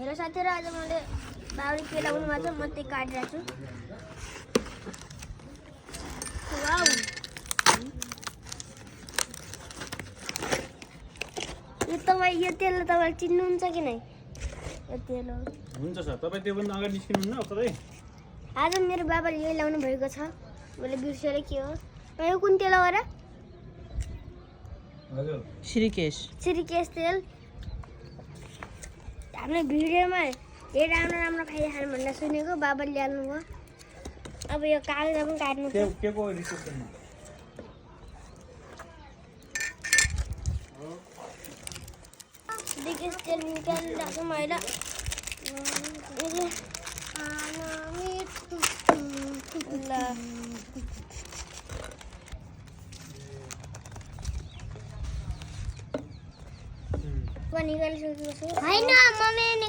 Hello साथीहरु, आज मैले बाउले के लगाउनु भएको छ म त्यही काटिरहेको छु। वाउ, यो तेल तपाईले चिन्नुहुन्छ कि नै? यो तेल हो। हुन्छ सर, तपाईँ त्योभन्दा अगाडि निस्किनुहुन्न कतै? आज मेरो बाबाले यही लाउनु भएको छ। मैले बिर्सेर के हो? यो कुन तेल हो र? हजुर, श्रीकेश तेल। हाम्रो भिडियोमा धेरै राम्रो खाइहाल्नु भनेर सुनेको, बाबाले ल्याउनु भयो। अब यो कागज पनि काट्नु छ। के को रिसेप्सनमा? देखिस तेल निकालिरहेको छु मैले। ल निकालिसकेको छु। होइन, मम्मीले